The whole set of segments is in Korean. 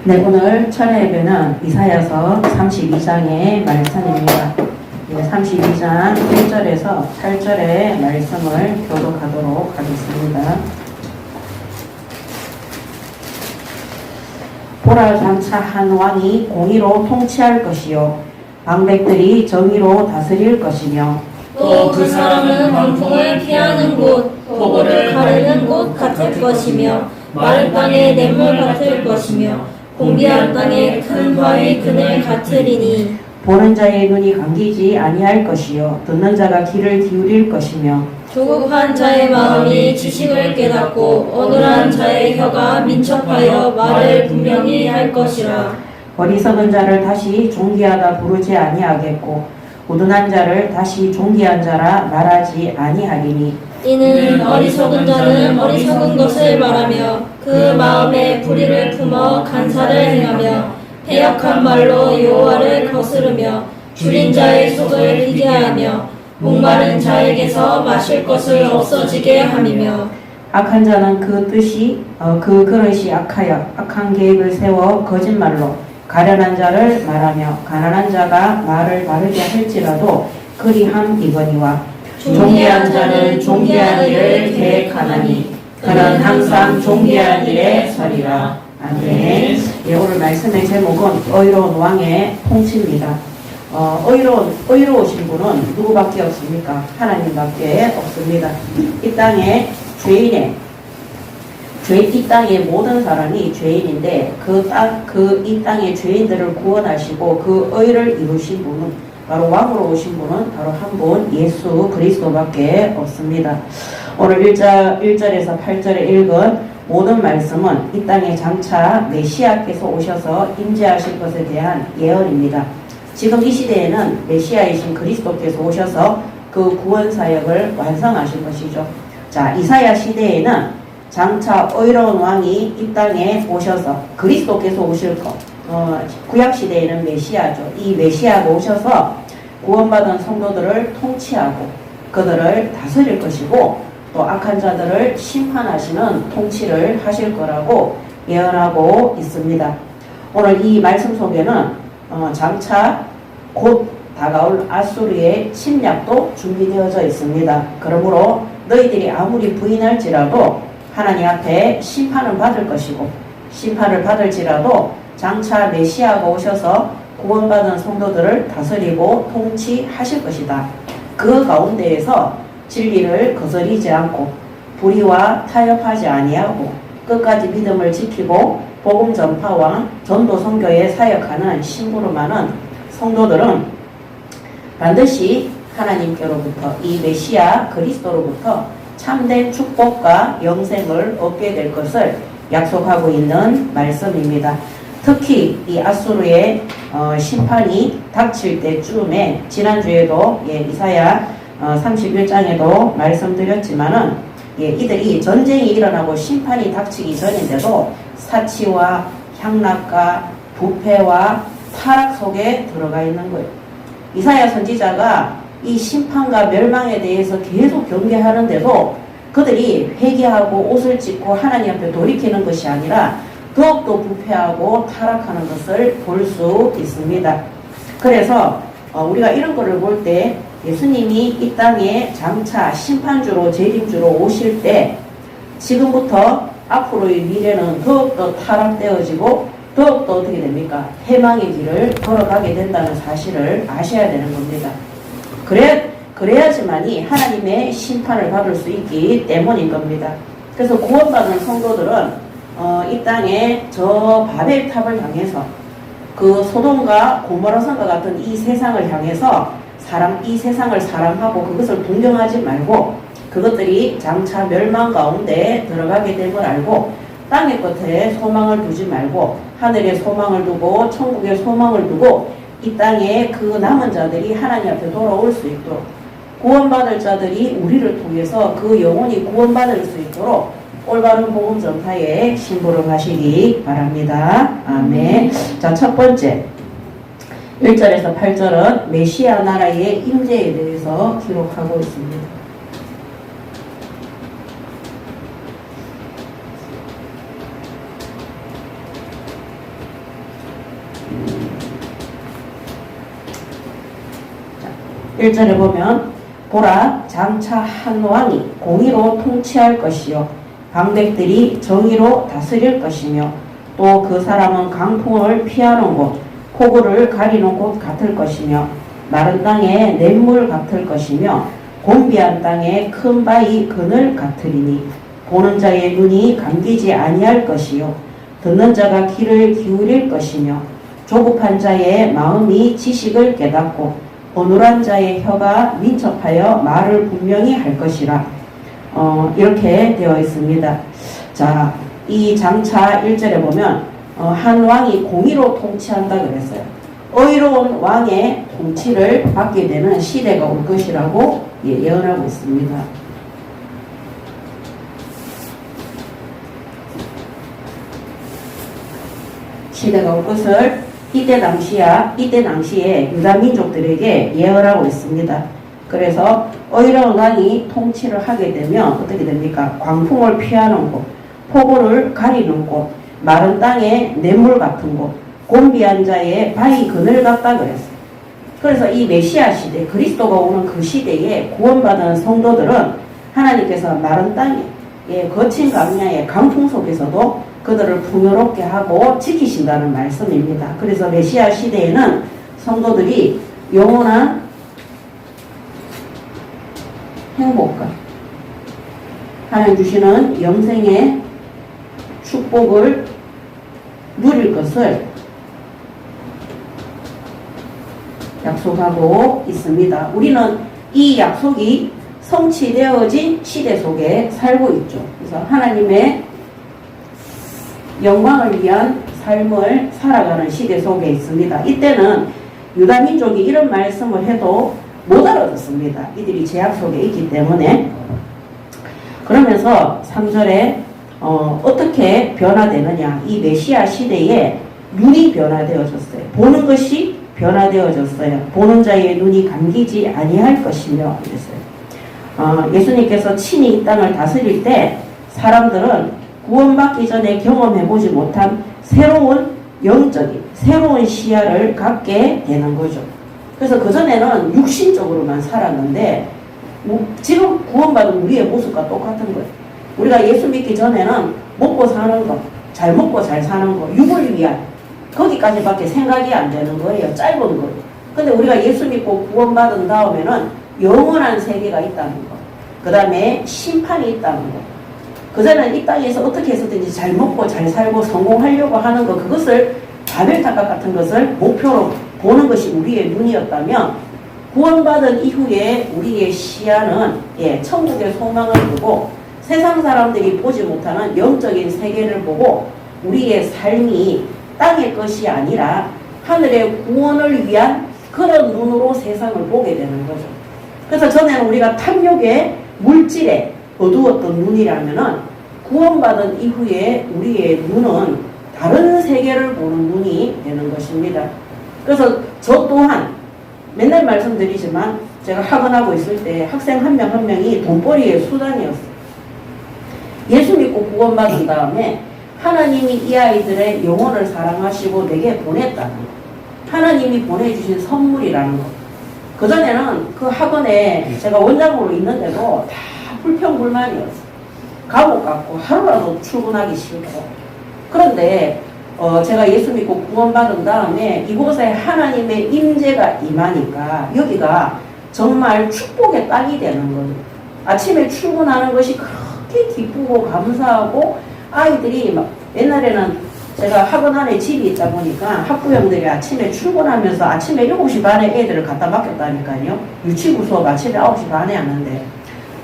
네, 오늘 철의 예배는 이사야서 32장의 말씀입니다. 네, 32장 1절에서 8절의 말씀을 교독하도록 하겠습니다. 보라, 장차 한 왕이 공의로 통치할 것이요 방백들이 정의로 다스릴 것이며 또 그 사람은 광풍을 피하는 곳, 폭우를 가르는 곳 같을 것이며 마른 땅의 냇물 같을 것이며 공비한 땅의 큰 바위 그늘 같으리니 보는 자의 눈이 감기지 아니할 것이요 듣는 자가 귀를 기울일 것이며 조급한 자의 마음이 지식을 깨닫고 어눌한 자의 혀가 민첩하여 말을 분명히 할 것이라. 어리석은 자를 다시 존귀하다 부르지 아니하겠고 우둔한 자를 다시 존귀한 자라 말하지 아니하리니 이는 어리석은 자는 어리석은 것을 말하며 그 마음에 불의를 품어 간사를 행하며 패역한 말로 여호와를 거스르며 줄인 자의 속을 비게 하며 목마른 자에게서 마실 것을 없어지게 함이며 악한 자는 그 그릇이 악하여 악한 계획을 세워 거짓말로 가련한 자를 말하며 가난한 자가 말을 바르게 할지라도 그리함이거니와 존귀한 자는 존귀한 일을 계획하나니 그는 항상 존귀한 일에 서리라. 아멘. 예, 오늘 말씀의 제목은 의로운 왕의 통치입니다. 의로우신 분은 누구밖에 없습니까? 하나님밖에 없습니다. 이 땅에 이 땅의 모든 사람이 죄인인데 이 땅의 죄인들을 구원하시고 그 의를 이루신 분은 바로 왕으로 오신 분은 바로 한 분 예수 그리스도밖에 없습니다. 오늘 1절에서 8절에 읽은 모든 말씀은 이 땅에 장차 메시아께서 오셔서 임재하실 것에 대한 예언입니다. 지금 이 시대에는 메시아이신 그리스도께서 오셔서 그 구원 사역을 완성하실 것이죠. 자, 이사야 시대에는 장차 의로운 왕이 이 땅에 오셔서 그리스도께서 오실 것. 구약 시대에는 메시아죠. 이 메시아가 오셔서 구원받은 성도들을 통치하고 그들을 다스릴 것이고 또 악한 자들을 심판하시는 통치를 하실 거라고 예언하고 있습니다. 오늘 이 말씀 속에는 장차 곧 다가올 아수르의 침략도 준비되어져 있습니다. 그러므로 너희들이 아무리 부인할지라도 하나님 앞에 심판을 받을 것이고 심판을 받을지라도 장차 메시아가 오셔서 구원받은 성도들을 다스리고 통치하실 것이다. 그 가운데에서 진리를 거스리지 않고 불의와 타협하지 아니하고 끝까지 믿음을 지키고 복음 전파와 전도 선교에 사역하는 심부름하는 성도들은 반드시 하나님께로부터 이 메시아 그리스도로부터 참된 축복과 영생을 얻게 될 것을 약속하고 있는 말씀입니다. 특히 이 아수르의 심판이 닥칠 때쯤에 지난주에도 이사야 31장에도 말씀드렸지만은 이들이 전쟁이 일어나고 심판이 닥치기 전인데도 사치와 향락과 부패와 타락 속에 들어가 있는 거예요. 이사야 선지자가 이 심판과 멸망에 대해서 계속 경계하는데도 그들이 회개하고 옷을 찢고 하나님 앞에 돌이키는 것이 아니라 더욱더 부패하고 타락하는 것을 볼 수 있습니다. 그래서 우리가 이런 거를 볼 때 예수님이 이 땅에 장차 심판주로 재림주로 오실 때 지금부터 앞으로의 미래는 더욱더 타락되어지고 더욱더 어떻게 됩니까? 해망의 길을 걸어가게 된다는 사실을 아셔야 되는 겁니다. 그래야지만이 하나님의 심판을 받을 수 있기 때문인 겁니다. 그래서 구원받은 성도들은 이 땅에 저 바벨탑을 향해서 그 소돔과 고모라 성과 같은 이 세상을 향해서 이 세상을 사랑하고 그것을 동경하지 말고 그것들이 장차 멸망 가운데 들어가게 됨을 알고 땅의 끝에 소망을 두지 말고 하늘에 소망을 두고 천국에 소망을 두고 이 땅에 그 남은 자들이 하나님 앞에 돌아올 수 있도록 구원받을 자들이 우리를 통해서 그 영혼이 구원받을 수 있도록 올바른 복음 전파에 심부름하시기 바랍니다. 아멘. 자, 첫 번째 1절에서 8절은 메시아 나라의 임재에 대해서 기록하고 있습니다. 1절에 보면 보라 장차 한 왕이 공의로 통치할 것이요 방백들이 정의로 다스릴 것이며 또 그 사람은 강풍을 피하는 곳 폭우를 가리는 곳 같을 것이며 마른 땅에 냇물 같을 것이며 곤비한 땅에 큰 바위 그늘 같으리니 보는 자의 눈이 감기지 아니할 것이요 듣는 자가 귀를 기울일 것이며 조급한 자의 마음이 지식을 깨닫고 어눌한 자의 혀가 민첩하여 말을 분명히 할 것이라. 이렇게 되어 있습니다. 자, 이 장차 1절에 보면 한 왕이 공의로 통치한다 그랬어요. 의로운 왕의 통치를 받게 되는 시대가 올 것이라고 예언하고 있습니다. 시대가 올 것을 이때 당시에 유다 민족들에게 예언하고 있습니다. 그래서 의로운 왕이 통치를 하게 되면 어떻게 됩니까? 광풍을 피하는 곳, 폭우를 가리는 곳, 마른 땅에 냇물 같은 곳, 곤비한 자의 바위 그늘 같다 그랬어요. 그래서 이 메시아 시대, 그리스도가 오는 그 시대에 구원받은 성도들은 하나님께서 마른 땅에 거친 광야의 강풍 속에서도 그들을 풍요롭게 하고 지키신다는 말씀입니다. 그래서 메시아 시대에는 성도들이 영원한 행복과 하나님 주시는 영생의 축복을 누릴 것을 약속하고 있습니다. 우리는 이 약속이 성취되어진 시대 속에 살고 있죠. 그래서 하나님의 영광을 위한 삶을 살아가는 시대 속에 있습니다. 이때는 유다 민족이 이런 말씀을 해도 못 알아듣습니다. 이들이 제약 속에 있기 때문에. 그러면서 3절에 어떻게 변화되느냐. 이 메시아 시대에 눈이 변화되어졌어요. 보는 것이 변화되어졌어요. 보는 자의 눈이 감기지 아니할 것이며 이랬어요. 예수님께서 친히 이 땅을 다스릴 때 사람들은 구원받기 전에 경험해보지 못한 새로운 영적인 새로운 시야를 갖게 되는 거죠. 그래서 그전에는 육신적으로만 살았는데 지금 구원받은 우리의 모습과 똑같은 거예요. 우리가 예수 믿기 전에는 먹고 사는 거, 잘 먹고 잘 사는 거, 육을 위한 거기까지밖에 생각이 안 되는 거예요. 짧은 거. 근데 우리가 예수 믿고 구원받은 다음에는 영원한 세계가 있다는 거. 그 다음에 심판이 있다는 거. 그전에는 이 땅에서 어떻게 해서든지 잘 먹고 잘 살고 성공하려고 하는 거, 그것을 바벨탑 같은 것을 목표로 보는 것이 우리의 눈이었다면 구원받은 이후에 우리의 시야는 천국의 소망을 두고 세상 사람들이 보지 못하는 영적인 세계를 보고 우리의 삶이 땅의 것이 아니라 하늘의 구원을 위한 그런 눈으로 세상을 보게 되는 거죠. 그래서 전에는 우리가 탐욕의 물질에 어두웠던 눈이라면은 구원받은 이후에 우리의 눈은 다른 세계를 보는 눈이 되는 것입니다. 그래서 저 또한 맨날 말씀드리지만 제가 학원하고 있을 때 학생 한 명 한 명이 돈벌이의 수단이었어요. 예수 믿고 구원받은 다음에 하나님이 이 아이들의 영혼을 사랑하시고 내게 보냈다는 것. 하나님이 보내주신 선물이라는 것. 그전에는 그 학원에 제가 원장으로 있는데도 다 불평불만이었어요. 감옥 같고 하루라도 출근하기 싫고. 그런데 제가 예수 믿고 구원받은 다음에 이곳에 하나님의 임재가 임하니까 여기가 정말 축복의 땅이 되는 거죠. 아침에 출근하는 것이 그렇게 기쁘고 감사하고 아이들이 막 옛날에는 제가 학원 안에 집이 있다 보니까 학부형들이 아침에 출근하면서 아침에 7시 반에 애들을 갖다 맡겼다니까요. 유치부 수업 아침에 9시 반에 하는데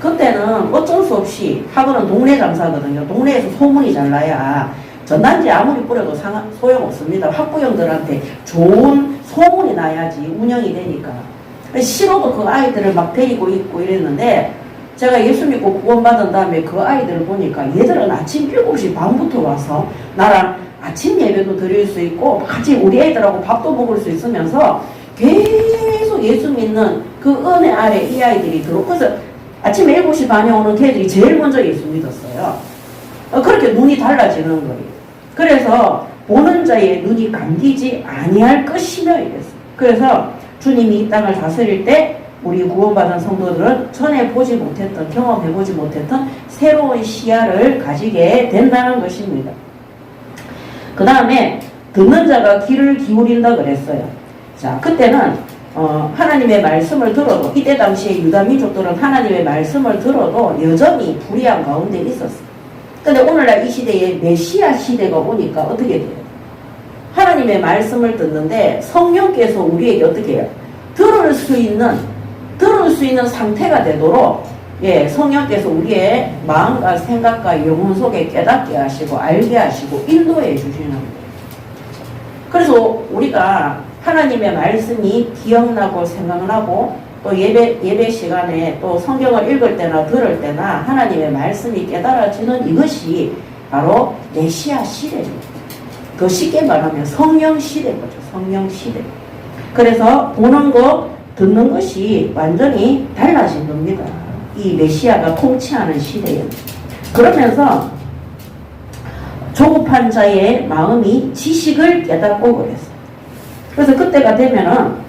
그때는 어쩔 수 없이 학원은 동네 장사거든요. 동네에서 소문이 잘 나야 전단지 아무리 뿌려도 소용없습니다. 학부형들한테 좋은 소문이 나야지 운영이 되니까. 싫어도 그 아이들을 막 데리고 있고 이랬는데 제가 예수 믿고 구원받은 다음에 그 아이들을 보니까 얘들은 아침 7시 반부터 와서 나랑 아침 예배도 드릴 수 있고 같이 우리 애들하고 밥도 먹을 수 있으면서 계속 예수 믿는 그 은혜 아래 이 아이들이 그래서 아침 7시 반에 오는 걔들이 제일 먼저 예수 믿었어요. 그렇게 눈이 달라지는 거예요. 그래서 보는 자의 눈이 감기지 아니할 것이며 이랬어요. 그래서 주님이 이 땅을 다스릴 때 우리 구원받은 성도들은 전에 보지 못했던, 경험해보지 못했던 새로운 시야를 가지게 된다는 것입니다. 그 다음에 듣는 자가 귀를 기울인다 그랬어요. 자, 그때는 하나님의 말씀을 들어도, 이때 당시에 유다 민족들은 하나님의 말씀을 들어도 여전히 불의한 가운데 있었어요. 근데 오늘날 이 시대에 메시아 시대가 오니까 어떻게 돼요? 하나님의 말씀을 듣는데 성령께서 우리에게 어떻게 해요? 들을 수 있는 상태가 되도록, 예, 성령께서 우리의 마음과 생각과 영혼 속에 깨닫게 하시고 알게 하시고 인도해 주시는 거예요. 그래서 우리가 하나님의 말씀이 기억나고 생각나고 또 예배 시간에 또 성경을 읽을 때나 들을 때나 하나님의 말씀이 깨달아지는 이것이 바로 메시아 시대입니다. 더 쉽게 말하면 성령 시대인 거죠. 성령 시대. 그래서 보는 것, 듣는 것이 완전히 달라진 겁니다. 이 메시아가 통치하는 시대에. 그러면서 조급한 자의 마음이 지식을 깨닫고 그랬어요. 그래서 그때가 되면은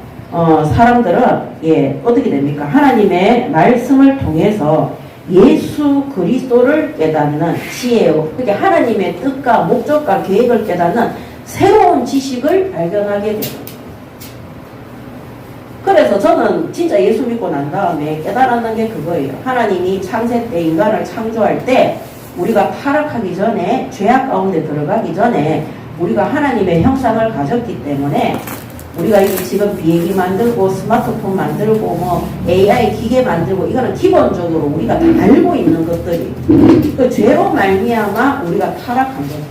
사람들은 어떻게 됩니까? 하나님의 말씀을 통해서 예수 그리스도를 깨닫는 지혜요. 그러니까 하나님의 뜻과 목적과 계획을 깨닫는 새로운 지식을 발견하게 됩니다. 그래서 저는 진짜 예수 믿고 난 다음에 깨달았는 게 그거예요. 하나님이 창세 때 인간을 창조할 때 우리가 타락하기 전에, 죄악 가운데 들어가기 전에 우리가 하나님의 형상을 가졌기 때문에 우리가 지금 비행기 만들고 스마트폰 만들고 뭐 AI 기계 만들고 이거는 기본적으로 우리가 다 알고 있는 것들이 그 죄로 말미암아 우리가 타락한 거죠.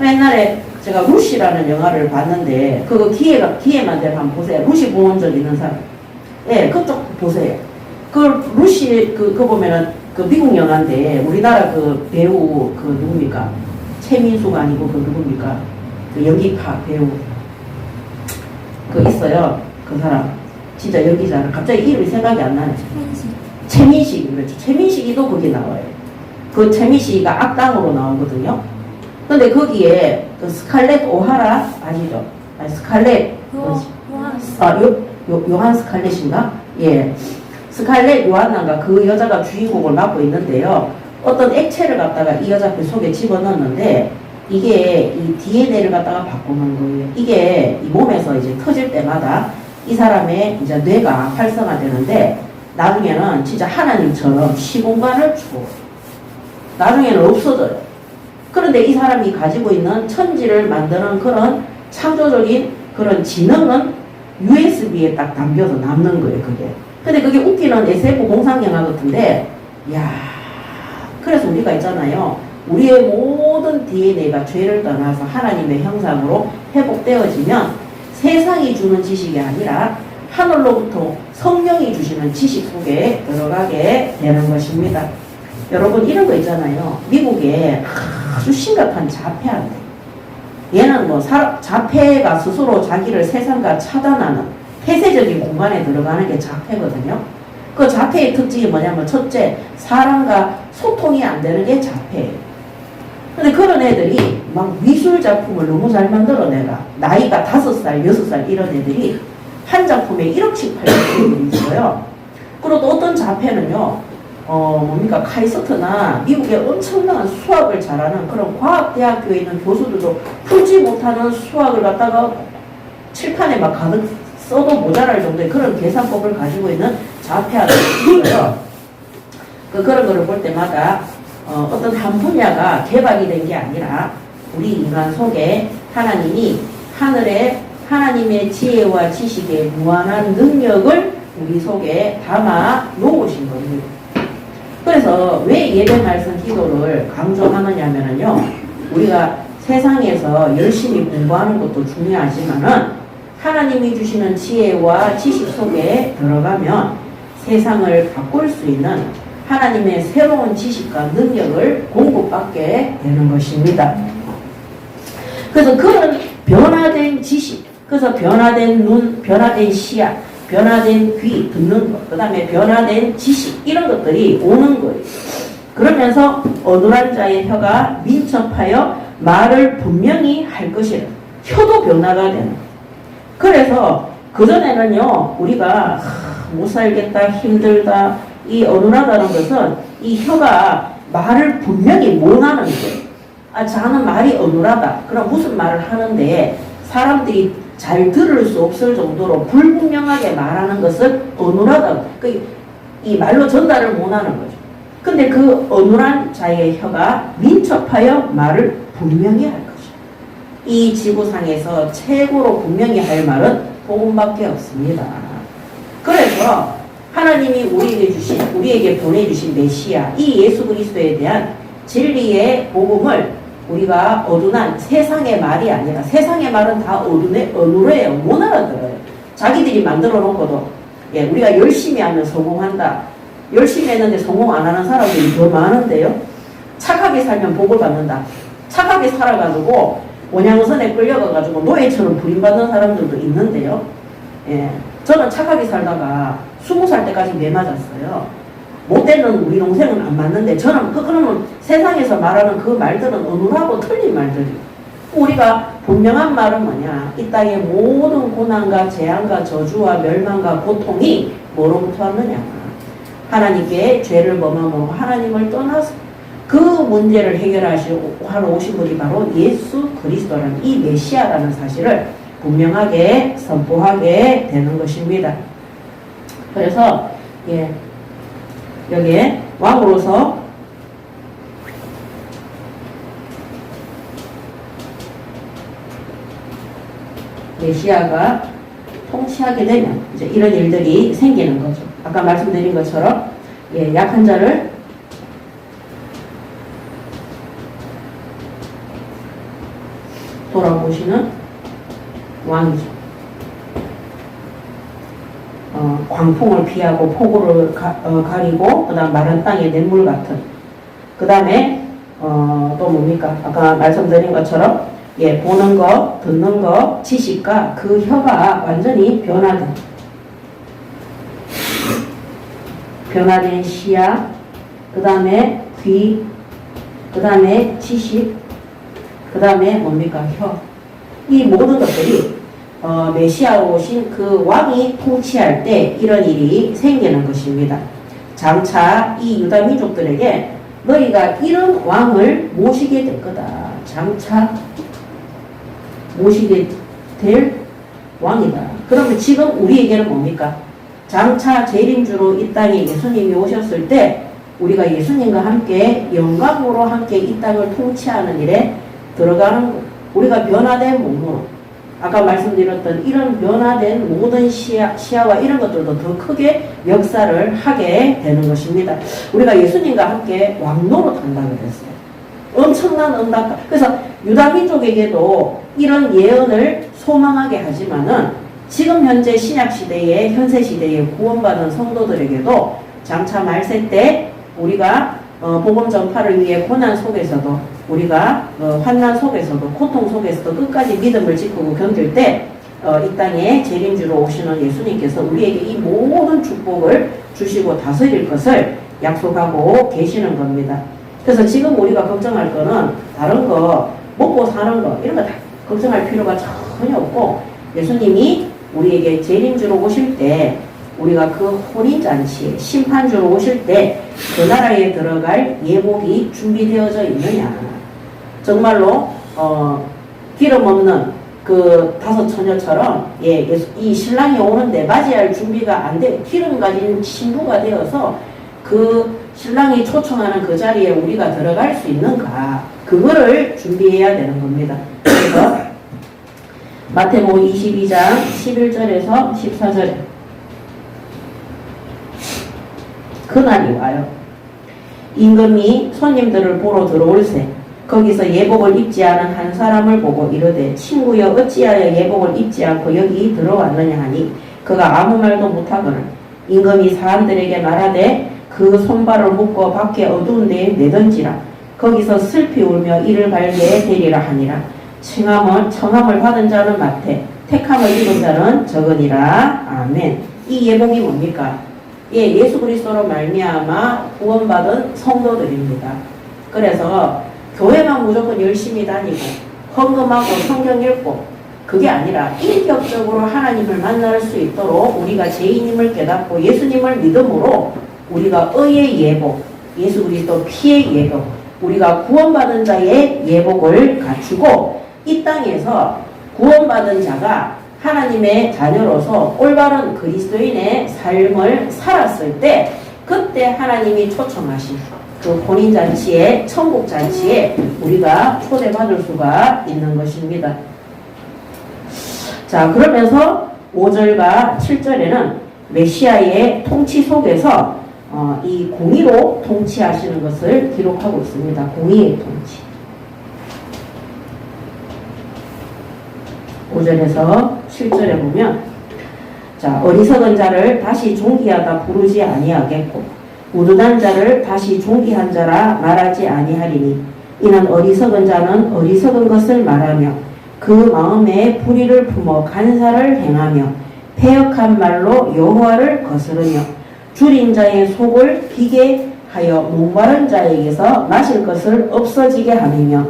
옛날에 제가 루시라는 영화를 봤는데 그거 기계만 대로 한번 보세요. 루시 본 적 있는 사람? 예, 그쪽 보세요. 그 루시 그거 보면은 그 미국 영화인데 우리나라 그 배우 그 누굽니까? 최민수가 아니고 그 누굽니까? 그 연기파 배우 그 있어요. 그 사람 진짜 연기자는 갑자기 이름이 생각이 안 나네. 최민식. 그렇죠. 최민식이도 거기 나와요. 그 최민식이가 악당으로 나오거든요. 근데 거기에 그 스칼렛 오하라 아시죠? 아니 스칼렛 요한 스칼렛인가? 예. 스칼렛 요한나가 그 여자가 주인공을 맡고 있는데요. 어떤 액체를 갖다가 이 여자 배 속에 집어넣었는데 이게 이 DNA를 갖다가 바꾸는 거예요. 이게 이 몸에서 이제 터질 때마다 이 사람의 이제 뇌가 활성화되는데 나중에는 진짜 하나님처럼 시공간을 주고 나중에는 없어져요. 그런데 이 사람이 가지고 있는 천지를 만드는 그런 창조적인 그런 지능은 USB에 딱 담겨서 남는 거예요, 그게. 근데 그게 웃기는 SF 공상영화 같은데, 야, 그래서 우리가 있잖아요. 우리의 모든 DNA가 죄를 떠나서 하나님의 형상으로 회복되어지면 세상이 주는 지식이 아니라 하늘로부터 성령이 주시는 지식 속에 들어가게 되는 것입니다. 여러분 이런 거 있잖아요. 미국에 아주 심각한 자폐한테. 얘는 뭐 자폐가 스스로 자기를 세상과 차단하는 폐쇄적인 공간에 들어가는 게 자폐거든요. 그 자폐의 특징이 뭐냐면 첫째, 사람과 소통이 안 되는 게 자폐예요. 근데 그런 애들이 막 미술 작품을 너무 잘 만들어내라. 나이가 5살, 6살 이런 애들이 한 작품에 1억씩 팔리는 애들이 있어요. 그리고 또 어떤 자폐는요, 뭡니까, 카이스트나 미국의 엄청난 수학을 잘하는 그런 과학대학교에 있는 교수들도 풀지 못하는 수학을 갖다가 칠판에 막 가득 써도 모자랄 정도의 그런 계산법을 가지고 있는 자폐아들이 있어요. 그런 거를 볼 때마다 어떤 한 분야가 개발이 된 게 아니라 우리 인간 속에 하나님이 하늘에 하나님의 지혜와 지식의 무한한 능력을 우리 속에 담아 놓으신 겁니다. 그래서 왜 예배 말씀 기도를 강조하느냐면요, 우리가 세상에서 열심히 공부하는 것도 중요하지만은 하나님이 주시는 지혜와 지식 속에 들어가면 세상을 바꿀 수 있는 하나님의 새로운 지식과 능력을 공급받게 되는 것입니다. 그래서 그런 변화된 지식, 그래서 변화된 눈, 변화된 시야, 변화된 귀, 듣는 것, 그 다음에 변화된 지식, 이런 것들이 오는 거예요. 그러면서 어눌한 자의 혀가 민첩하여 말을 분명히 할 것이라. 혀도 변화가 되는. 그래서 그전에는요, 우리가 못 살겠다, 힘들다, 이 어눌하다는 것은 이 혀가 말을 분명히 못 하는 거예요. 아, 자는 말이 어눌하다. 그럼 무슨 말을 하는데 사람들이 잘 들을 수 없을 정도로 불분명하게 말하는 것을 어눌하다. 이 말로 전달을 못 하는 거죠. 근데 그 어눌한 자의 혀가 민첩하여 말을 분명히 할 것이다. 이 지구상에서 최고로 분명히 할 말은 복음밖에 없습니다. 그래서 하나님이 우리에게 보내주신 메시아, 이 예수 그리스도에 대한 진리의 복음을 우리가 어둔한 세상의 말이 아니라, 세상의 말은 다 어눌해요. 못 알아들어요. 자기들이 만들어 놓고도, 우리가 열심히 하면 성공한다. 열심히 했는데 성공 안 하는 사람들이 더 많은데요. 착하게 살면 복을 받는다. 착하게 살아가지고 원양선에 끌려가가지고 노예처럼 부림받는 사람들도 있는데요. 저는 착하게 살다가 20살 때까지 매 맞았어요. 못되는 우리 동생은 안 맞는데, 저는 그러면 세상에서 말하는 그 말들은 어눌하고 틀린 말들이. 우리가 분명한 말은 뭐냐? 이 땅의 모든 고난과 재앙과 저주와 멸망과 고통이 뭐로부터 왔느냐? 하나님께 죄를 범함으로 하나님을 떠나서 그 문제를 해결하시러 오신 분이 바로 예수 그리스도라는 이 메시아라는 사실을 분명하게 선포하게 되는 것입니다. 그래서 여기에 왕으로서 메시아가 통치하게 되면 이제 이런 일들이 생기는 거죠. 아까 말씀드린 것처럼 약한 자를 돌아보시는 왕이죠. 광풍을 피하고 폭우를 가리고, 그 다음 마른 땅의 냇물 같은, 그 다음에 또 뭡니까? 아까 말씀드린 것처럼 보는 거, 듣는 거, 지식과 그 혀가 완전히 변화된 시야, 그 다음에 귀, 그 다음에 지식, 그 다음에 뭡니까? 혀. 이 모든 것들이 메시아로 오신 그 왕이 통치할 때 이런 일이 생기는 것입니다. 장차 이 유다 민족들에게 너희가 이런 왕을 모시게 될 거다. 장차 모시게 될 왕이다. 그러면 지금 우리에게는 뭡니까? 장차 재림주로 이 땅에 예수님이 오셨을 때 우리가 예수님과 함께 영광으로 함께 이 땅을 통치하는 일에 들어가는 것. 우리가 변화된 몸으로, 아까 말씀드렸던 이런 변화된 모든 시야와 이런 것들도 더 크게 역사를 하게 되는 것입니다. 우리가 예수님과 함께 왕노릇한다고 그랬어요. 엄청난 응답. 그래서 유다 민족에게도 이런 예언을 소망하게 하지만은 지금 현재 신약 시대에, 현세 시대에 구원받은 성도들에게도 장차 말세 때 우리가 복음 전파를 위해 고난 속에서도, 우리가 환난 속에서도, 고통 속에서도 끝까지 믿음을 지키고 견딜 때 이 땅에 재림주로 오시는 예수님께서 우리에게 이 모든 축복을 주시고 다스릴 것을 약속하고 계시는 겁니다. 그래서 지금 우리가 걱정할 거는 다른 거, 먹고 사는 거 이런 거 다 걱정할 필요가 전혀 없고, 예수님이 우리에게 재림주로 오실 때, 우리가 그 혼인잔치에 심판주로 오실 때 그 나라에 들어갈 예복이 준비되어져 있느냐. 정말로 기름 없는 그 5 처녀처럼 이 신랑이 오는데 맞이할 준비가 안 돼, 기름 가진 신부가 되어서 그 신랑이 초청하는 그 자리에 우리가 들어갈 수 있는가, 그거를 준비해야 되는 겁니다. 그래서 마태복음 22장 11절에서 14절에 그날이 와요. 임금이 손님들을 보러 들어올세 거기서 예복을 입지 않은 한 사람을 보고 이르되 친구여 어찌하여 예복을 입지 않고 여기 들어왔느냐 하니 그가 아무 말도 못하거늘 임금이 사람들에게 말하되 그 손발을 묶어 밖에 어두운 데에 내던지라. 거기서 슬피 울며 이를 갈게 되리라 하니라. 청함을 받은 자는 많되 택함을 입은 자는 적으니라. 아멘. 이 예복이 뭡니까? 예수 그리스도로 말미암아 구원받은 성도들입니다. 그래서 교회만 무조건 열심히 다니고 헌금하고 성경 읽고 그게 아니라 인격적으로 하나님을 만날 수 있도록 우리가 죄인임을 깨닫고 예수님을 믿음으로 우리가 의의 예복, 예수 그리스도 피의 예복, 우리가 구원받은 자의 예복을 갖추고 이 땅에서 구원받은 자가 하나님의 자녀로서 올바른 그리스도인의 삶을 살았을 때 그때 하나님이 초청하신 그 혼인잔치에 천국잔치에 우리가 초대받을 수가 있는 것입니다. 자, 그러면서 5절과 7절에는 메시아의 통치 속에서 이 공의로 통치하시는 것을 기록하고 있습니다. 공의의 통치. 5절에서 7절에 보면 자, 어리석은 자를 다시 존귀하다 부르지 아니하겠고 우둔한 자를 다시 존귀한 자라 말하지 아니하리니 이는 어리석은 자는 어리석은 것을 말하며 그 마음에 불의를 품어 간사를 행하며 패역한 말로 여호와를 거스르며 줄인 자의 속을 비게 하여 목마른 자에게서 마실 것을 없어지게 하며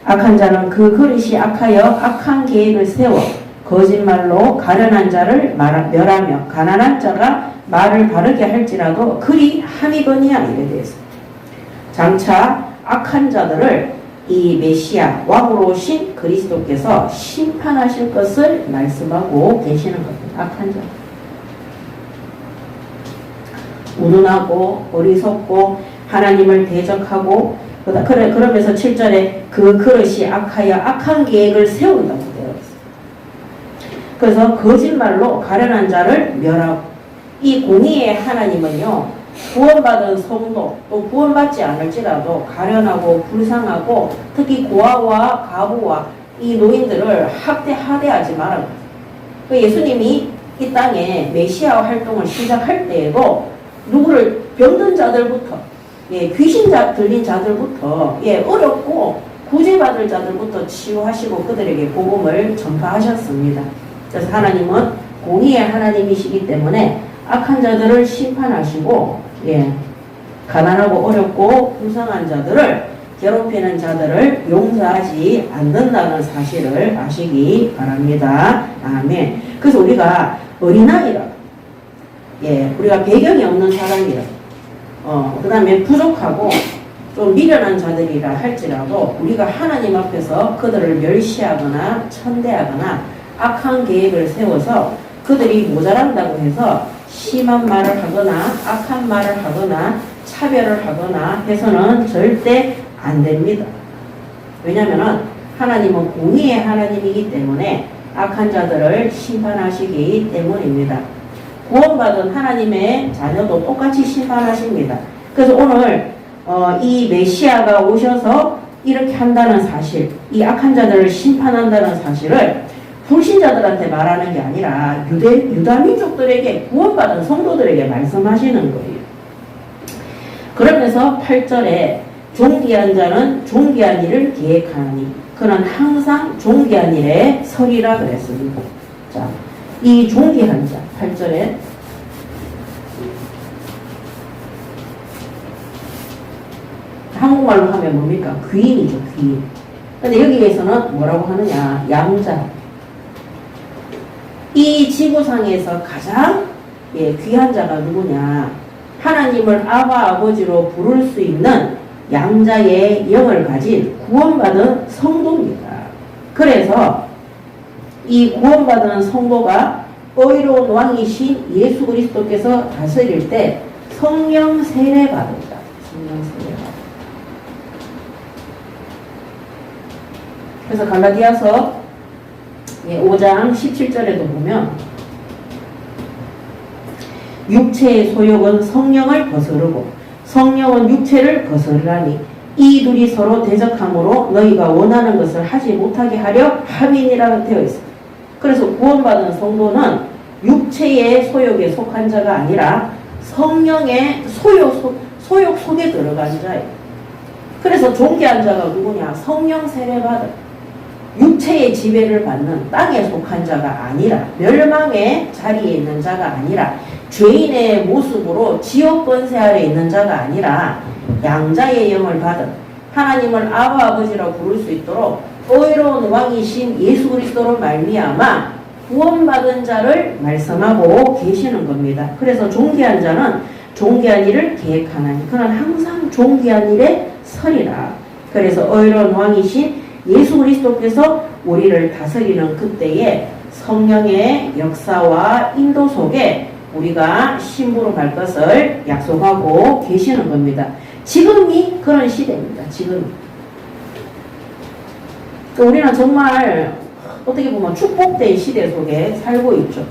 악한 자는 그 그릇이 악하여 악한 계획을 세워 거짓말로 가련한 자를 멸하며 가난한 자가 말을 바르게 할지라도 그리 함이거니와 이래 되었습니다. 장차 악한 자들을 이 메시아 왕으로 오신 그리스도께서 심판하실 것을 말씀하고 계시는 겁니다. 악한 자. 우둔하고 어리석고 하나님을 대적하고 그러면서 7절에 그 그릇이 악하여 악한 계획을 세운다고 되어 있습니다. 그래서 거짓말로 가련한 자를 멸하고 이 공의의 하나님은요 구원받은 성도 또 구원받지 않을지라도 가련하고 불쌍하고 특히 고아와 가부와 이 노인들을 하대하지 말아요. 예수님이 이 땅에 메시아 활동을 시작할 때에도 누구를 병든 자들부터 귀신 들린 자들부터 어렵고 구제받을 자들부터 치유하시고 그들에게 복음을 전파하셨습니다. 그래서 하나님은 공의의 하나님이시기 때문에 악한 자들을 심판하시고 가난하고 어렵고 불쌍한 자들을 괴롭히는 자들을 용서하지 않는다는 사실을 아시기 바랍니다. 아멘. 그래서 우리가 어린아이라 우리가 배경이 없는 사람이라 그 다음에 부족하고 좀 미련한 자들이라 할지라도 우리가 하나님 앞에서 그들을 멸시하거나 천대하거나 악한 계획을 세워서 그들이 모자란다고 해서 심한 말을 하거나 악한 말을 하거나 차별을 하거나 해서는 절대 안 됩니다. 왜냐하면 하나님은 공의의 하나님이기 때문에 악한 자들을 심판하시기 때문입니다. 구원받은 하나님의 자녀도 똑같이 심판하십니다. 그래서 오늘 이 메시아가 오셔서 이렇게 한다는 사실, 이 악한 자들을 심판한다는 사실을 불신자들한테 말하는 게 아니라 유다민족들에게 구원받은 성도들에게 말씀하시는 거예요. 그러면서 8절에 존귀한 자는 존귀한 일을 계획하니 그는 항상 존귀한 일에 서리라 그랬습니다. 자, 이 존귀한 자 8절에 한국말로 하면 뭡니까? 귀인이죠. 귀인. 근데 여기에서는 뭐라고 하느냐? 양자. 이 지구상에서 가장 귀한 자가 누구냐? 하나님을 아바 아버지로 부를 수 있는 양자의 영을 가진 구원받은 성도입니다. 그래서 이 구원받은 성도가 의로운 왕이신 예수 그리스도께서 다스릴 때 성령 세례 받았다. 성령 세례 받았다. 그래서 갈라디아서 5장 17절에도 보면 육체의 소욕은 성령을 거스르고 성령은 육체를 거스르라니 이 둘이 서로 대적함으로 너희가 원하는 것을 하지 못하게 하려 함이니라 되어 있습니다. 그래서 구원받은 성도는 육체의 소욕에 속한 자가 아니라 성령의 소욕 속에 들어간 자예요. 그래서 존귀한 자가 누구냐? 성령 세례받은 육체의 지배를 받는 땅에 속한 자가 아니라 멸망의 자리에 있는 자가 아니라 죄인의 모습으로 지옥 권세 아래 있는 자가 아니라 양자의 영을 받은 하나님을 아바 아버지라고 부를 수 있도록 의로운 왕이신 예수 그리스도로 말미암아 구원받은 자를 말씀하고 계시는 겁니다. 그래서 존귀한 자는 존귀한 일을 계획하나니 그는 항상 존귀한 일에 서리라. 그래서 의로운 왕이신 예수 그리스도께서 우리를 다스리는 그때에 성령의 역사와 인도 속에 우리가 신부로 갈 것을 약속하고 계시는 겁니다. 지금이 그런 시대입니다. 지금. 우리는 정말 어떻게 보면 축복된 시대 속에 살고 있죠.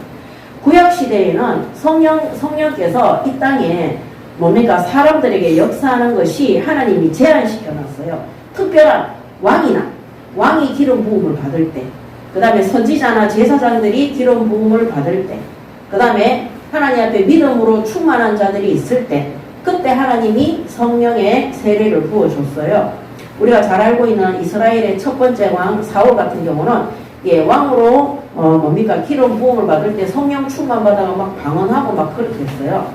구약시대에는 성령께서 이 땅에 뭡니까? 사람들에게 역사하는 것이 하나님이 제한시켜놨어요. 특별한 왕이 기름 부음을 받을 때, 그 다음에 선지자나 제사장들이 기름 부음을 받을 때, 그 다음에 하나님 앞에 믿음으로 충만한 자들이 있을 때, 그때 하나님이 성령의 세례를 부어줬어요. 우리가 잘 알고 있는 이스라엘의 첫 번째 왕 사울 같은 경우는 왕으로 기름 부음을 받을 때 성령 충만 받아가 막 방언하고 막 그렇게 했어요.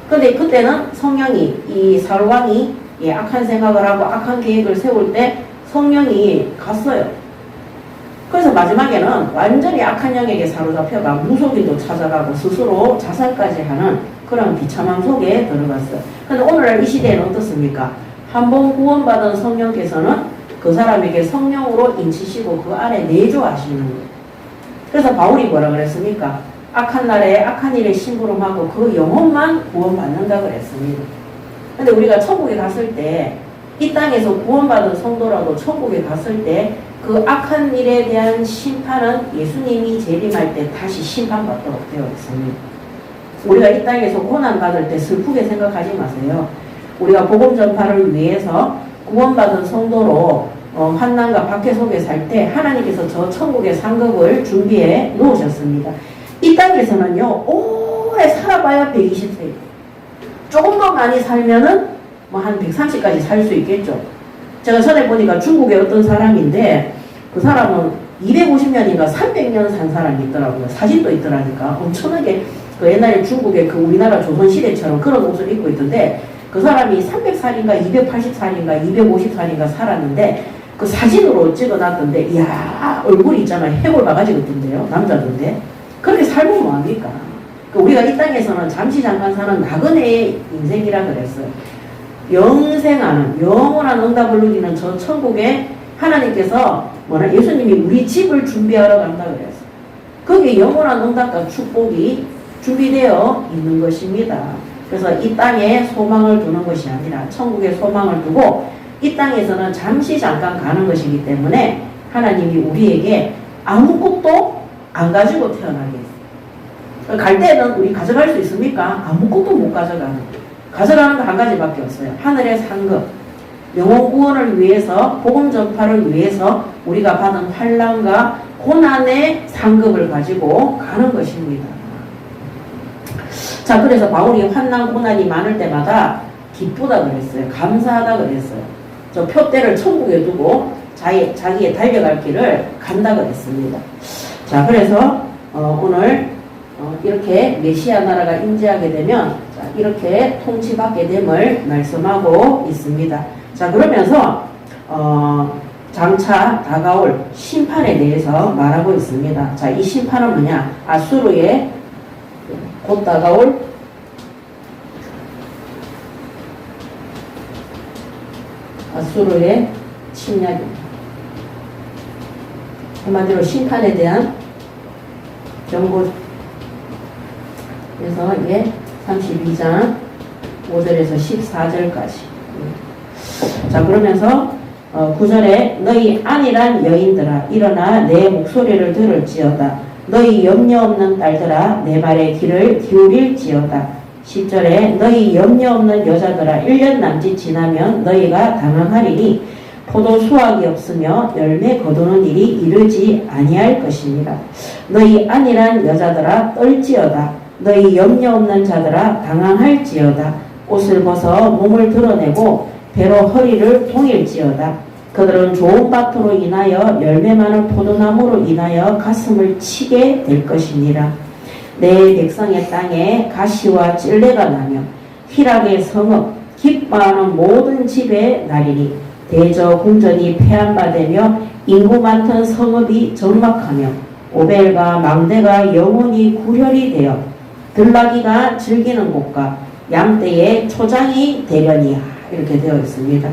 근데 그때는 성령이 이 사울 왕이 악한 생각을 하고 악한 계획을 세울 때 성령이 갔어요. 그래서 마지막에는 완전히 악한 영에게 사로잡혀가 무속인도 찾아가고 스스로 자살까지 하는 그런 비참함 속에 들어갔어요. 그런데 오늘날 이 시대에는 어떻습니까? 한번 구원받은 성령께서는 그 사람에게 성령으로 인치시고 그 안에 내조하시는 거예요. 그래서 바울이 뭐라 그랬습니까? 악한 날에 악한 일에 심부름하고 그 영혼만 구원받는다 그랬습니다. 근데 우리가 천국에 갔을 때 이 땅에서 구원받은 성도라도 천국에 갔을 때 그 악한 일에 대한 심판은 예수님이 재림할 때 다시 심판받도록 되어 있습니다. 우리가 이 땅에서 고난받을 때 슬프게 생각하지 마세요. 우리가 복음 전파를 위해서 구원받은 성도로 환난과 박해 속에 살 때 하나님께서 저 천국의 상급을 준비해 놓으셨습니다. 이 땅에서는요, 오래 살아봐야 120세. 조금 더 많이 살면은 한 130까지 살 수 있겠죠. 제가 전에 보니까 중국의 어떤 사람인데 그 사람은 250년인가 300년 산 사람이 있더라고요. 사진도 있더라니까. 엄청나게 그 옛날에 중국의 그 우리나라 조선시대처럼 그런 옷을 입고 있던데 그 사람이 300살인가 280살인가 250살인가 살았는데 그 사진으로 찍어놨던데 이야 얼굴이 있잖아 해골 바가지 같던데요. 남자던데 그렇게 살면 뭐합니까? 우리가 이 땅에서는 잠시 잠깐 사는 나그네의 인생이라 그랬어요. 영생하는 영원한 응답을 누리는 저 천국에 하나님께서 예수님이 우리 집을 준비하러 간다 그랬어요. 거기에 영원한 응답과 축복이 준비되어 있는 것입니다. 그래서 이 땅에 소망을 두는 것이 아니라 천국에 소망을 두고 이 땅에서는 잠시 잠깐 가는 것이기 때문에 하나님이 우리에게 아무것도 안 가지고 태어나게 했어요. 갈 때는 우리 가져갈 수 있습니까? 아무것도 못 가져가는 가져가는 거 한 가지밖에 없어요. 하늘의 상급, 영혼 구원을 위해서 복음 전파를 위해서 우리가 받은 환난과 고난의 상급을 가지고 가는 것입니다. 자, 그래서 바울이 환난 고난이 많을 때마다 기쁘다 그랬어요. 감사하다 그랬어요. 저 표대를 천국에 두고 자기의 달려갈 길을 간다 그랬습니다. 자, 그래서 오늘 이렇게 메시아 나라가 임재하게 되면 이렇게 통치받게 됨을 말씀하고 있습니다. 자, 그러면서 장차 다가올 심판에 대해서 말하고 있습니다. 자, 이 심판은 뭐냐? 아수르의 곧 다가올 아수르의 침략입니다. 한마디로 심판에 대한 경고. 그래서 이게 32장 5절에서 14절까지. 자, 그러면서 9절에 너희 안일한 여인들아 일어나 내 목소리를 들을지어다. 너희 염려 없는 딸들아 내 말에 귀를 기울일지어다. 10절에 너희 염려 없는 여자들아 1년 남짓 지나면 너희가 당황하리니 포도 수확이 없으며 열매 거두는 일이 이르지 아니할 것입니다. 너희 안일한 여자들아 떨지어다. 너희 염려 없는 자들아 당황할지어다. 옷을 벗어 몸을 드러내고 배로 허리를 동일지어다. 그들은 좋은 밭으로 인하여 열매 많은 포도나무로 인하여 가슴을 치게 될 것이니라. 내 백성의 땅에 가시와 찔레가 나며 희락의 성읍 기뻐하는 모든 집에 나리니 대저 궁전이 폐한바되며 인구 많던 성읍이 적막하며 오벨과 망대가 영원히 구혈이 되어 들나귀가 즐기는 곳과 양떼의 초장이 되려니와 이렇게 되어 있습니다.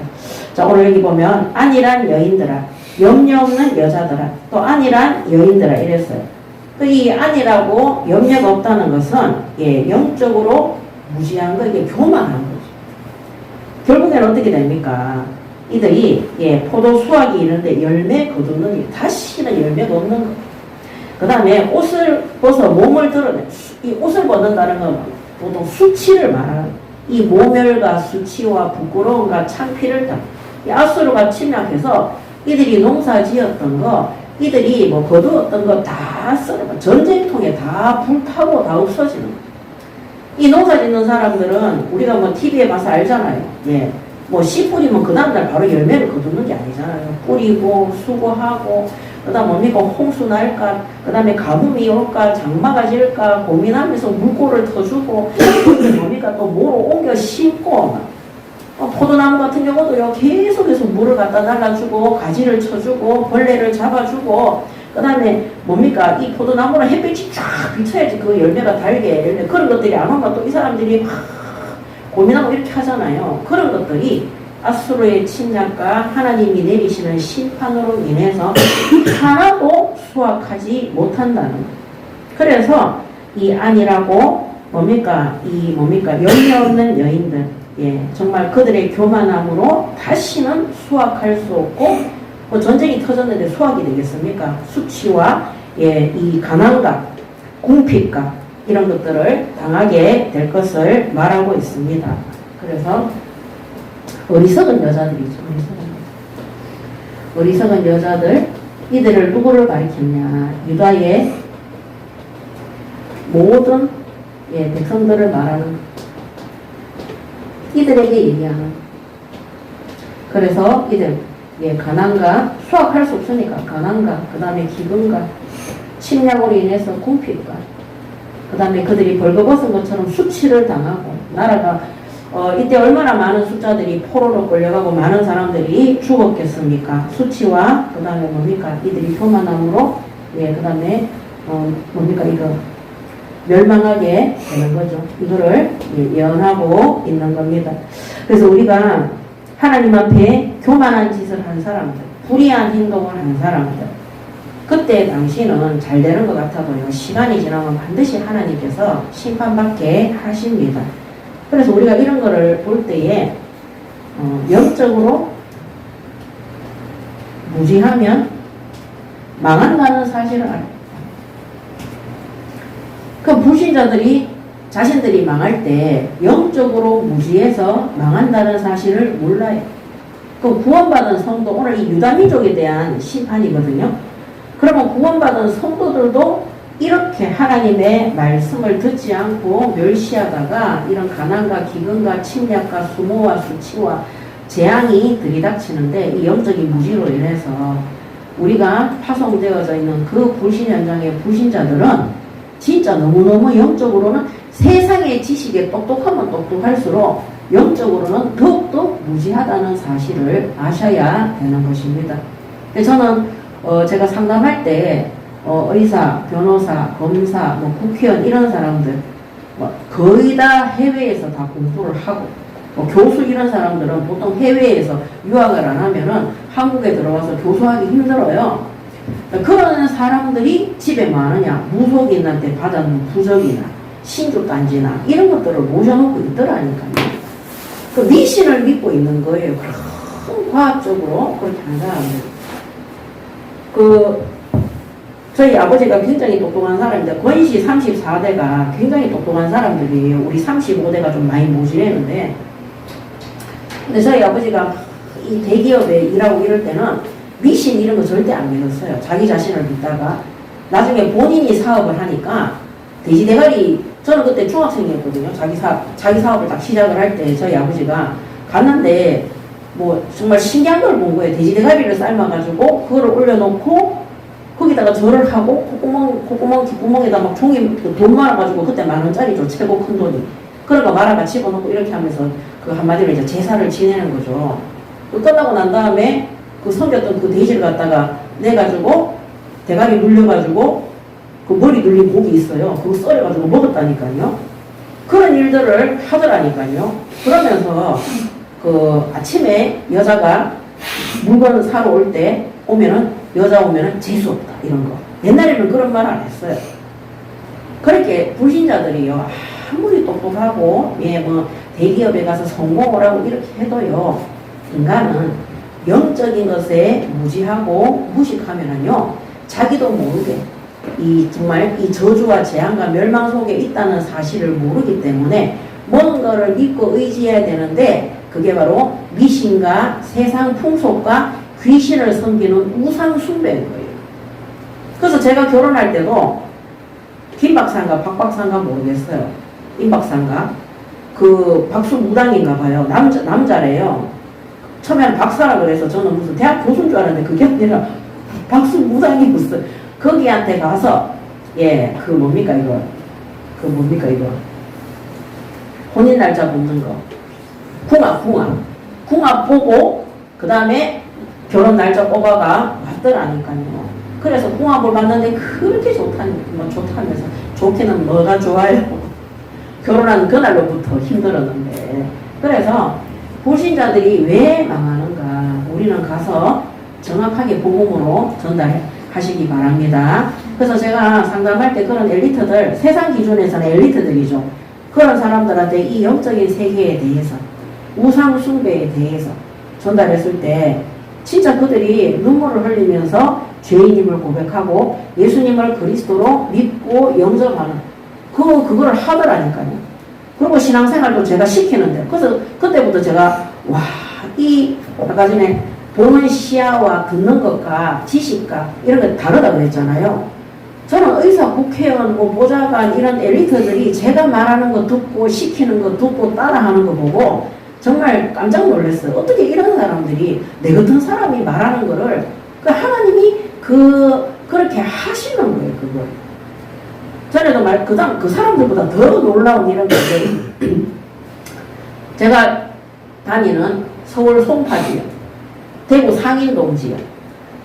자, 오늘 여기 보면 안이란 여인들아 염려 없는 여자들아 또 안이란 여인들아 이랬어요. 이 안이라고 염려가 없다는 것은 영적으로 무지한 거 이게 교만한 거죠. 결국에는 어떻게 됩니까? 이들이 포도 수확이 이런데 열매 거두는 다시는 열매가 없는 거. 그 다음에 옷을 벗어 몸을 드러내. 이 옷을 벗는다는 건 보통 수치를 말하는 이 모멸과 수치와 부끄러움과 창피를 다. 이 아수르가 침략해서 이들이 농사 지었던 거, 이들이 뭐 거두었던 거 다 썰어 전쟁통에 다 불타고 다 없어지는 거. 이 농사 짓는 사람들은 우리가 뭐 TV에 봐서 알잖아요. 뭐 씨 뿌리면 그 다음날 바로 열매를 거두는 게 아니잖아요. 뿌리고 수고하고 그 다음 뭡니까 홍수 날까 그 다음에 가뭄이 올까 장마가 질까 고민하면서 물고를 터주고 뭡니까 또 뭐로 옮겨 심고 포도나무 같은 경우도요 계속해서 물을 갖다 달라주고 가지를 쳐주고 벌레를 잡아주고 그 다음에 뭡니까 이 포도나무는 햇빛이 쫙 비쳐야지 그 열매가 달게 그런 것들이 안 오면 또 이 사람들이 막 고민하고 이렇게 하잖아요. 그런 것들이 아수르의 침략과 하나님이 내리시는 심판으로 인해서 하나도 수확하지 못한다는 것. 그래서 이 안이라고 뭡니까 염려 없는 여인들 정말 그들의 교만함으로 다시는 수확할 수 없고 뭐 전쟁이 터졌는데 수확이 되겠습니까? 수치와 이 가난과 궁핍과 이런 것들을 당하게 될 것을 말하고 있습니다. 그래서 어리석은 여자들이죠. 어리석은 여자들 이들을 누구를 가리켰냐 유다의 모든 백성들을 말하는 이들에게 얘기하는 그래서 이들 가난과 수확할 수 없으니까 가난과 그 다음에 기근과 침략으로 인해서 궁핍과 그 다음에 그들이 벌거벗은 것처럼 수치를 당하고 나라가 이때 얼마나 많은 숫자들이 포로로 끌려가고 많은 사람들이 죽었겠습니까? 수치와 그 다음에 이들이 교만함으로 그 다음에 이거 멸망하게 되는 거죠. 이거를 예언하고 있는 겁니다. 그래서 우리가 하나님 앞에 교만한 짓을 한 사람들, 불의한 행동을 한 사람들 그때 당시는 잘 되는 것 같아도요. 시간이 지나면 반드시 하나님께서 심판받게 하십니다. 그래서 우리가 이런 거를 볼 때에 영적으로 무지하면 망한다는 사실을 알아요. 그럼 불신자들이 자신들이 망할 때 영적으로 무지해서 망한다는 사실을 몰라요. 그럼 구원받은 성도, 오늘 이 유다민족에 대한 심판이거든요. 그러면 구원받은 성도들도 이렇게 하나님의 말씀을 듣지 않고 멸시하다가 이런 가난과 기근과 침략과 수모와 수치와 재앙이 들이닥치는데 이 영적인 무지로 인해서 우리가 파송되어져 있는 그 불신 현장의 불신자들은 진짜 너무너무 영적으로는 세상의 지식에 똑똑하면 똑똑할수록 영적으로는 더욱더 무지하다는 사실을 아셔야 되는 것입니다. 저는 제가 상담할 때 의사, 변호사, 검사, 국회의원 이런 사람들 거의 다 해외에서 다 공부를 하고 교수 이런 사람들은 보통 해외에서 유학을 안 하면은 한국에 들어와서 교수하기 힘들어요. 그런 사람들이 집에 많으냐 무속인한테 받아놓은 부적이나 신주단지나 이런 것들을 모셔놓고 있더라니까요. 그 미신을 믿고 있는 거예요. 그런 과학적으로 그렇게 하는 사람들. 저희 아버지가 굉장히 똑똑한 사람인데 권씨 34대가 굉장히 똑똑한 사람들이에요. 우리 35대가 좀 많이 모질했는데 근데 저희 아버지가 이 대기업에 일하고 이럴 때는 미신 이런 거 절대 안 믿었어요. 자기 자신을 믿다가 나중에 본인이 사업을 하니까 돼지대가리 저는 그때 중학생이었거든요. 자기 사업을 딱 시작을 할 때 저희 아버지가 갔는데 정말 신기한 걸 본 거예요. 돼지대가리를 삶아가지고 그거를 올려놓고 거기다가 절을 하고 콧구멍 뒷구멍에다 막 종이 돈 많아가지고 그때 10,000원짜리죠. 최고 큰 돈이. 그런 거 말아가 집어넣고 이렇게 하면서 그 한마디로 이제 제사를 지내는 거죠. 끝나고 난 다음에 그 섬겼던 그 돼지를 갖다가 내가지고 대가리 눌려가지고 그 머리 눌린 고기 있어요. 그거 썰어가지고 먹었다니까요. 그런 일들을 하더라니까요. 그러면서 그 아침에 여자가 물건 사러 올 때 오면은 여자 오면은 재수 없다 이런 거. 옛날에는 그런 말 안 했어요. 그렇게 불신자들이요. 아무리 똑똑하고 뭐 대기업에 가서 성공을 하고 이렇게 해도요. 인간은 영적인 것에 무지하고 무식하면은요. 자기도 모르게 이 정말 이 저주와 재앙과 멸망 속에 있다는 사실을 모르기 때문에 뭔가를 믿고 의지해야 되는데 그게 바로 미신과 세상 풍속과 귀신을 섬기는 우상 숭배인 거예요. 그래서 제가 결혼할 때도 김 박사인가 박 박사인가 모르겠어요. 임 박사인가 그 박수 무당인가 봐요. 남자래요. 처음에는 박사라 그래서 저는 무슨 대학 교수인 줄 알았는데 그게 아니라 박수 무당이 무슨 거기한테 가서 그 뭡니까 이거 혼인 날짜 묻는 거 궁합 보고 그 다음에 결혼 날짜 뽑아가 왔더라니까요. 그래서 궁합을 봤는데 그렇게 좋다면서 좋기는 뭐가 좋아요. 결혼한 그날로부터 힘들었는데 그래서 불신자들이 왜 망하는가 우리는 가서 정확하게 복음으로 전달하시기 바랍니다. 그래서 제가 상담할 때 그런 엘리트들 세상 기준에서는 엘리트들이죠. 그런 사람들한테 이 영적인 세계에 대해서 우상 숭배에 대해서 전달했을 때 진짜 그들이 눈물을 흘리면서 죄인임을 고백하고 예수님을 그리스도로 믿고 영접하는 그거를 하더라니까요. 그리고 신앙생활도 제가 시키는데 그래서 그때부터 제가 이 아까 전에 보는 시야와 듣는 것과 지식과 이런 게 다르다 그랬잖아요. 저는 의사, 국회의원, 보좌관 이런 엘리트들이 제가 말하는 거 듣고 시키는 거 듣고 따라하는 거 보고 정말 깜짝 놀랐어요. 어떻게 이런 사람들이 내 같은 사람이 말하는 거를 하나님이 그렇게 하시는 거예요. 그걸. 전에도 그 사람들보다 더 놀라운 이런 것들이 제가 다니는 서울 송파 지역, 대구 상인동 지역,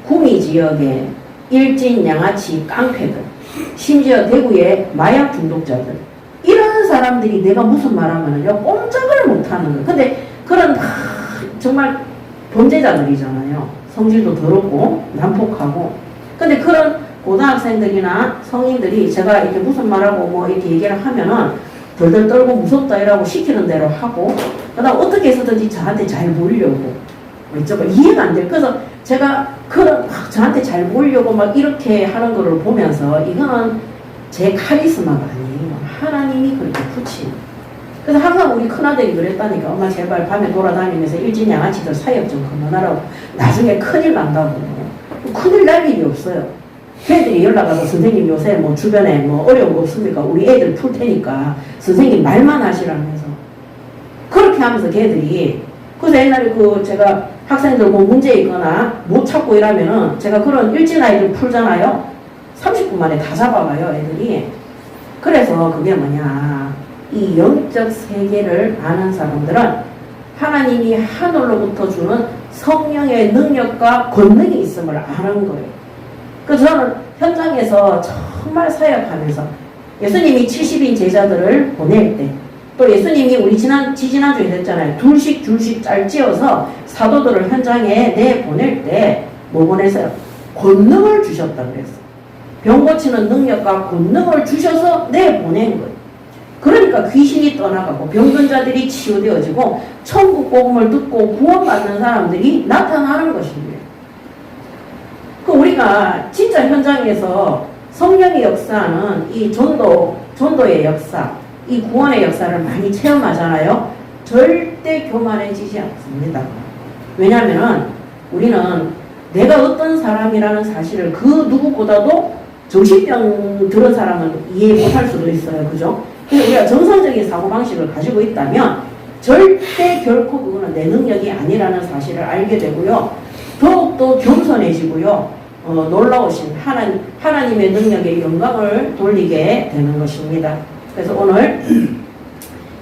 구미 지역에 일진, 양아치, 깡패들, 심지어 대구의 마약 중독자들 이런 사람들이 내가 무슨 말하면은요 꼼짝을 못하는 거예요. 근데 그런 정말 범죄자들이잖아요. 성질도 더럽고 난폭하고. 근데 그런 고등학생들이나 성인들이 제가 이렇게 무슨 말하고 이렇게 얘기를 하면은 덜덜 떨고 무섭다 이라고 시키는 대로 하고 그다음 어떻게 해서든지 저한테 잘 보이려고 이해가 안 돼요. 그래서 제가 저한테 잘 보이려고 막 이렇게 하는 거를 보면서 이거는 제 카리스마가 아니에요. 하나님이 그렇게 붙이는. 그래서 항상 우리 큰아들이 그랬다니까. 엄마 제발 밤에 돌아다니면서 일진 양아치들 사역 좀 그만하라고. 나중에 큰일 난다고. 큰일 날 일이 없어요. 걔들이 연락 와서 선생님 요새 주변에 어려운 거 없습니까? 우리 애들 풀 테니까 선생님 말만 하시라면서. 그렇게 하면서 걔들이 그래서 옛날에 제가 학생들 문제 있거나 못 찾고 이러면은 제가 그런 일진 아이들 풀잖아요. 30분 만에 다 잡아가요, 애들이. 그래서 그게 뭐냐. 이 영적 세계를 아는 사람들은 하나님이 하늘로부터 주는 성령의 능력과 권능이 있음을 아는 거예요. 그래서 저는 현장에서 정말 사역하면서 예수님이 70인 제자들을 보낼 때 또 예수님이 우리 지지난주에 했잖아요. 둘씩 짤지어서 사도들을 현장에 내보낼 때 뭐 보내서요? 권능을 주셨다 그랬어요. 병 고치는 능력과 권능을 주셔서 내보낸 거예요. 그러니까 귀신이 떠나가고 병든 자들이 치유되어지고 천국 복음을 듣고 구원받는 사람들이 나타나는 것입니다. 우리가 진짜 현장에서 성령의 역사는 이 전도의 역사, 이 구원의 역사를 많이 체험하잖아요. 절대 교만해지지 않습니다. 왜냐하면 우리는 내가 어떤 사람이라는 사실을 그 누구보다도 정신병 들은 사람은 이해 못할 수도 있어요. 그죠? 그래서 우리가 정상적인 사고방식을 가지고 있다면 절대 결코 그거는 내 능력이 아니라는 사실을 알게 되고요. 더욱더 겸손해지고요. 놀라우신 하나님의 능력에 영광을 돌리게 되는 것입니다. 그래서 오늘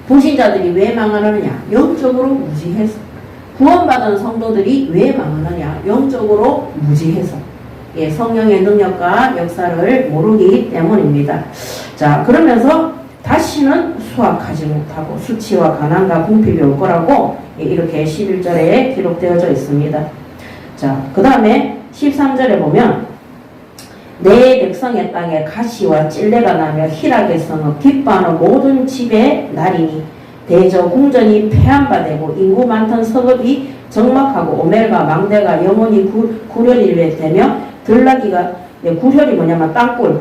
불신자들이 왜 망하느냐? 영적으로 무지해서. 구원받은 성도들이 왜 망하느냐? 영적으로 무지해서. 예, 성령의 능력과 역사를 모르기 때문입니다. 자, 그러면서 다시는 수확하지 못하고 수치와 가난과 궁핍이 올 거라고 이렇게 11절에 기록되어져 있습니다. 자, 그 다음에 13절에 보면 내 백성의 땅에 가시와 찔레가 나며 희락의 성읍 기뻐하는 모든 집에 나리니 대저 궁전이 폐한바되고 인구 많던 성읍이 적막하고 오멜과 망대가 영원히 구렬이 되며 들나귀가 구혈이 뭐냐면 땅굴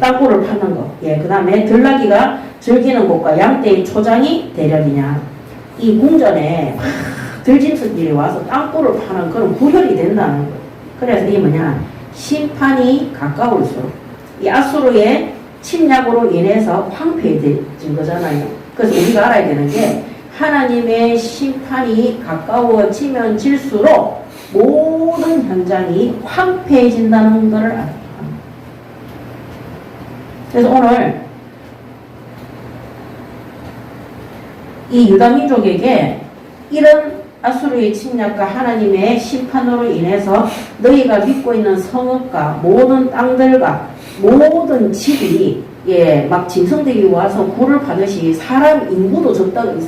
땅굴을 파는 거. 그 다음에 들나귀가 즐기는 곳과 양떼의 초장이 대련이냐. 이 궁전에 들짐승들이 와서 땅굴을 파는 그런 구혈이 된다는 거예요. 그래서 이 뭐냐. 심판이 가까울수록 이 아수르의 침략으로 인해서 황폐해진 거잖아요. 그래서 우리가 알아야 되는 게 하나님의 심판이 가까워지면 질수록 모든 현장이 황폐해진다는 것을 알아야 합니다. 그래서 오늘 이 유다민족에게 이런 아수르의 침략과 하나님의 심판으로 인해서 너희가 믿고 있는 성읍과 모든 땅들과 모든 집이 막 짐승들이 와서 굴을 파듯이 사람 인구도 적다고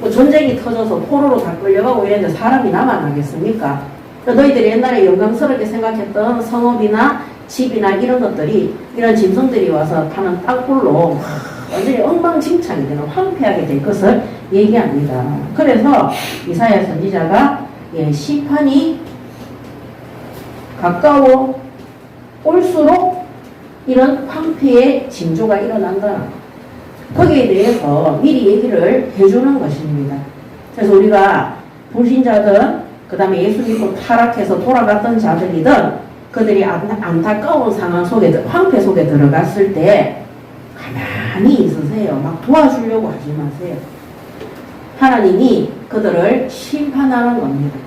전쟁이 터져서 포로로 다 끌려가고 이랬는데 사람이 남아나겠습니까? 너희들이 옛날에 영광스럽게 생각했던 성읍이나 집이나 이런 것들이 이런 짐승들이 와서 파는 땅굴로 완전히 엉망진창이 되는 황폐하게 될 것을 얘기합니다. 그래서 이사야 선지자가 심판이 가까워 올수록 이런 황폐의 징조가 일어난다. 거기에 대해서 미리 얘기를 해주는 것입니다. 그래서 우리가 불신자든 그 다음에 예수 믿고 타락해서 돌아갔던 자들이든 그들이 안타까운 상황 속에 황폐 속에 들어갔을 때 가만히 있으세요. 막 도와주려고 하지 마세요. 하나님이 그들을 심판하는 겁니다.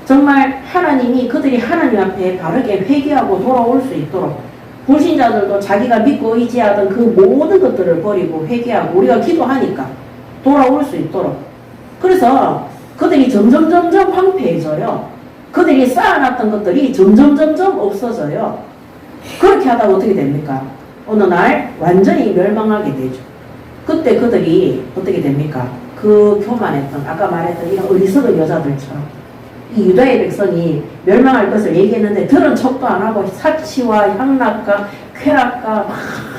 정말 하나님이 그들이 하나님 앞에 바르게 회개하고 돌아올 수 있도록 불신자들도 자기가 믿고 의지하던 그 모든 것들을 버리고 회개하고 우리가 기도하니까 돌아올 수 있도록 그래서 그들이 점점 황폐해져요. 그들이 쌓아놨던 것들이 점점 없어져요. 그렇게 하다가 어떻게 됩니까? 어느 날 완전히 멸망하게 되죠. 그때 그들이 어떻게 됩니까? 그 교만했던 아까 말했던 이런 어리석은 여자들처럼 이 유다의 백성이 멸망할 것을 얘기했는데 들은 척도 안 하고 사치와 향락과 쾌락과 막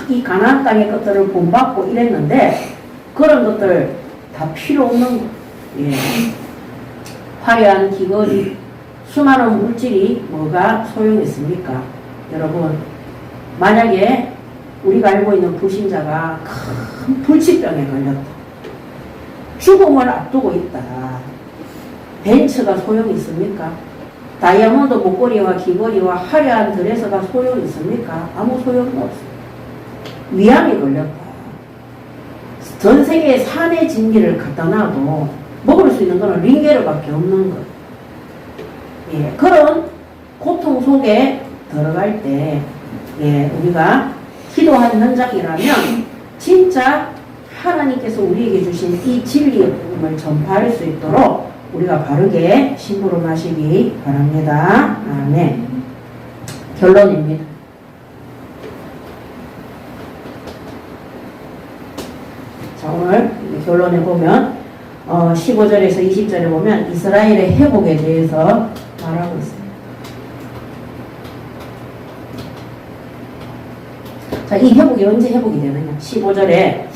이 가나안 땅의 것들을 본받고 이랬는데 그런 것들 다 필요 없는 거. 화려한 귀걸이 수많은 물질이 뭐가 소용있습니까? 여러분 만약에 우리가 알고 있는 불신자가 큰 불치병에 걸렸다. 죽음을 앞두고 있다. 벤츠가 소용이 있습니까? 다이아몬드 목걸이와 귀걸이와 화려한 드레스가 소용이 있습니까? 아무 소용이 없습니다. 위암이 걸렸다. 전 세계에 산의 진기를 갖다 놔도 먹을 수 있는 것은 링게르밖에 없는 것. 그런 고통 속에 들어갈 때 우리가 기도하는 현장이라면 진짜 하나님께서 우리에게 주신 이 진리의 복음을 전파할 수 있도록 우리가 바르게 심부름하시기 바랍니다. 아멘. 결론입니다. 자, 오늘 결론에 보면 15절에서 20절에 보면 이스라엘의 회복에 대해서 말하고 있습니다. 자, 이 회복이 언제 회복이 되느냐? 15절에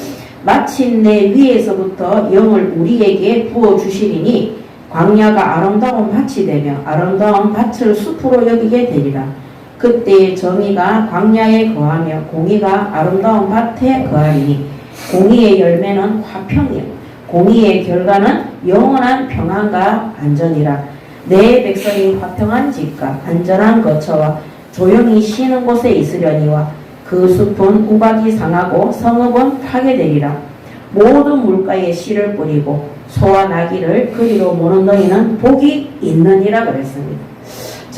마침내 위에서부터 영을 우리에게 부어주시리니 광야가 아름다운 밭이 되며 아름다운 밭을 숲으로 여기게 되리라. 그때 정의가 광야에 거하며 공의가 아름다운 밭에 거하리니 공의의 열매는 화평이요 공의의 결과는 영원한 평안과 안전이라. 내 백성이 화평한 집과 안전한 거처와 조용히 쉬는 곳에 있으려니와 그 숲은 우박이 상하고 성읍은 파괴되리라. 모든 물가에 씨를 뿌리고 소와 나귀를 그리로 모는 너희는 복이 있느니라 그랬습니다.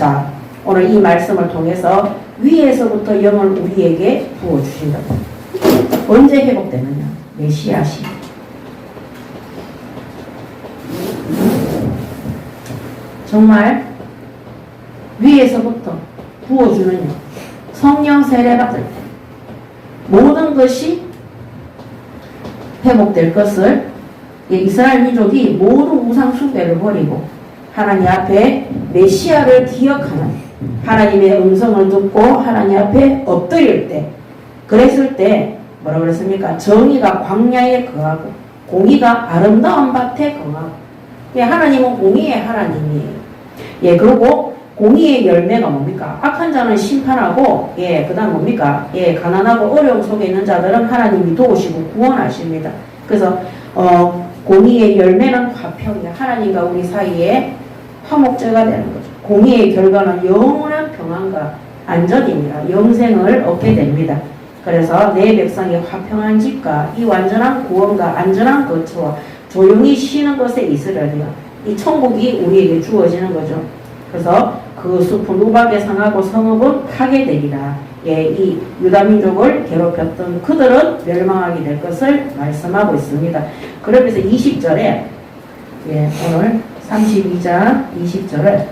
자, 오늘 이 말씀을 통해서 위에서부터 영을 우리에게 부어주신다. 언제 회복되느냐? 메시아 시대. 정말 위에서부터 부어주는 영, 성령 세례 받을 때 모든 것이 회복될 것을 이스라엘 민족이 모든 우상 숭배를 버리고 하나님 앞에 메시아를 기억하는 하나님의 음성을 듣고 하나님 앞에 엎드릴 때, 그랬을 때 뭐라고 그랬습니까? 정의가 광야에 거하고 공의가 아름다운 밭에 거하고. 하나님은 공의의 하나님이에요. 그리고 공의의 열매가 뭡니까? 악한 자는 심판하고, 그 다음 뭡니까? 가난하고 어려움 속에 있는 자들은 하나님이 도우시고 구원하십니다. 그래서 공의의 열매는 화평이야. 하나님과 우리 사이에 화목제가 되는 거죠. 공의의 결과는 영원한 평안과 안전입니다. 영생을 얻게 됩니다. 그래서 내 백성이 화평한 집과 이 완전한 구원과 안전한 거처와 조용히 쉬는 것에 있으려니와 이 천국이 우리에게 주어지는 거죠. 그래서 그 숲은 우박에 상하고 성읍은 파괴되리라. 이 유다민족을 괴롭혔던 그들은 멸망하게 될 것을 말씀하고 있습니다. 그러면서 20절에 오늘 32장 20절을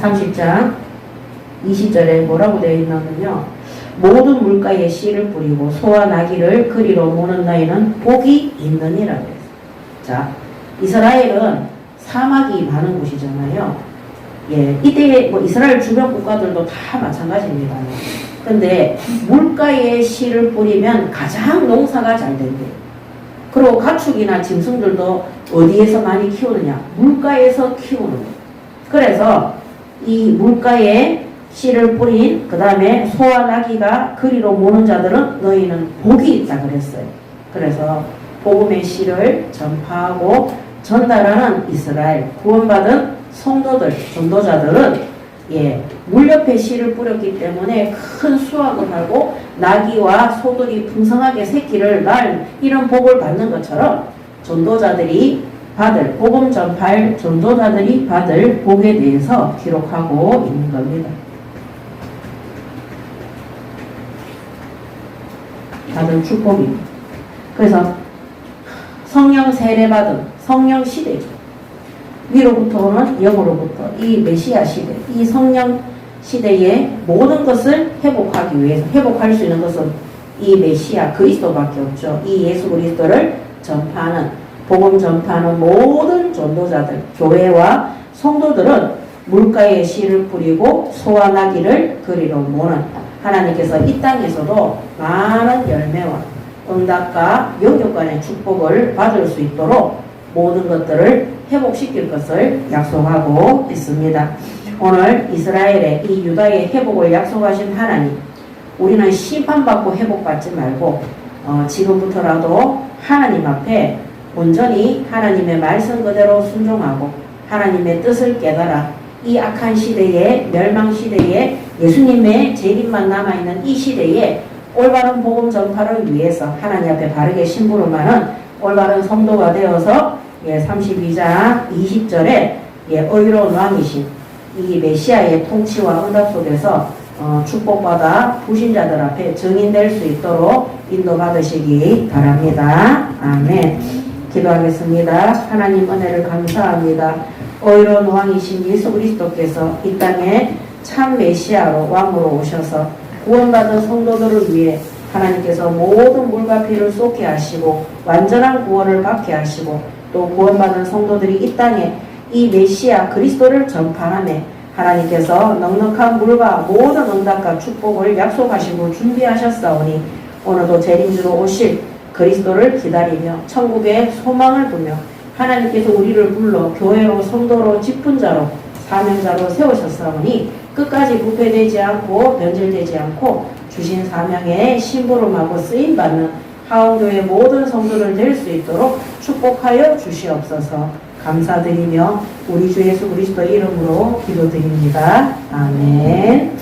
30장 20절에 뭐라고 되어 있냐면요. 모든 물가에 씨를 뿌리고 소와 나귀를 그리로 모는 너희는 복이 있느니라. 자, 이스라엘은 사막이 많은 곳이잖아요. 이때 이스라엘 주변 국가들도 다 마찬가지입니다. 근데 물가에 씨를 뿌리면 가장 농사가 잘 된대요. 그리고 가축이나 짐승들도 어디에서 많이 키우느냐? 물가에서 키우는 거예요. 그래서 이 물가에 씨를 뿌린 그 다음에 소와 나귀가 그리로 모는 자들은 너희는 복이 있다 그랬어요. 그래서 복음의 씨를 전파하고 전달하는 이스라엘 구원받은 성도들, 전도자들은 물 옆에 씨를 뿌렸기 때문에 큰 수확을 하고 나귀와 소들이 풍성하게 새끼를 낳을 이런 복을 받는 것처럼 전도자들이 받을 복음 전파할 전도자들이 받을 복에 대해서 기록하고 있는 겁니다. 받은 축복입니다. 그래서 성령 세례받은 성령 시대죠. 위로부터는 영으로부터 이 메시아 시대, 이 성령 시대의 모든 것을 회복하기 위해서 회복할 수 있는 것은 이 메시아 그리스도밖에 없죠. 이 예수 그리스도를 전파하는 복음 전파하는 모든 전도자들, 교회와 성도들은 물가에 씨를 뿌리고 소와 나귀를 그리로 모는 하나님께서 이 땅에서도 많은 열매와 응답과 영육간의 축복을 받을 수 있도록 모든 것들을 회복시킬 것을 약속하고 있습니다. 오늘 이스라엘의 이 유다의 회복을 약속하신 하나님, 우리는 심판받고 회복받지 말고 지금부터라도 하나님 앞에 온전히 하나님의 말씀 그대로 순종하고 하나님의 뜻을 깨달아 이 악한 시대에 멸망 시대에 예수님의 재림만 남아있는 이 시대에 올바른 복음 전파를 위해서 하나님 앞에 바르게 심부름하는 올바른 성도가 되어서 32장 20절에 의로운 왕이신 이 메시아의 통치와 응답 속에서 축복받아 부신자들 앞에 증인될 수 있도록 인도받으시기 바랍니다. 아멘. 기도하겠습니다. 하나님 은혜를 감사합니다. 의로운 왕이신 예수 그리스도께서 이 땅에 참 메시아로 왕으로 오셔서 구원받은 성도들을 위해 하나님께서 모든 물과 피를 쏟게 하시고 완전한 구원을 받게 하시고 또 구원받은 성도들이 이 땅에 이 메시아 그리스도를 전파하며 하나님께서 넉넉한 물과 모든 응답과 축복을 약속하시고 준비하셨사오니 오늘도 재림주로 오실 그리스도를 기다리며 천국의 소망을 두며 하나님께서 우리를 불러 교회로 성도로 직분자로 사명자로 세우셨사오니 끝까지 부패되지 않고 변질되지 않고 주신 사명에 심부름하고 쓰임받는 하원교회 모든 성도를 될 수 있도록 축복하여 주시옵소서. 감사드리며 우리 주 예수 그리스도 이름으로 기도드립니다. 아멘.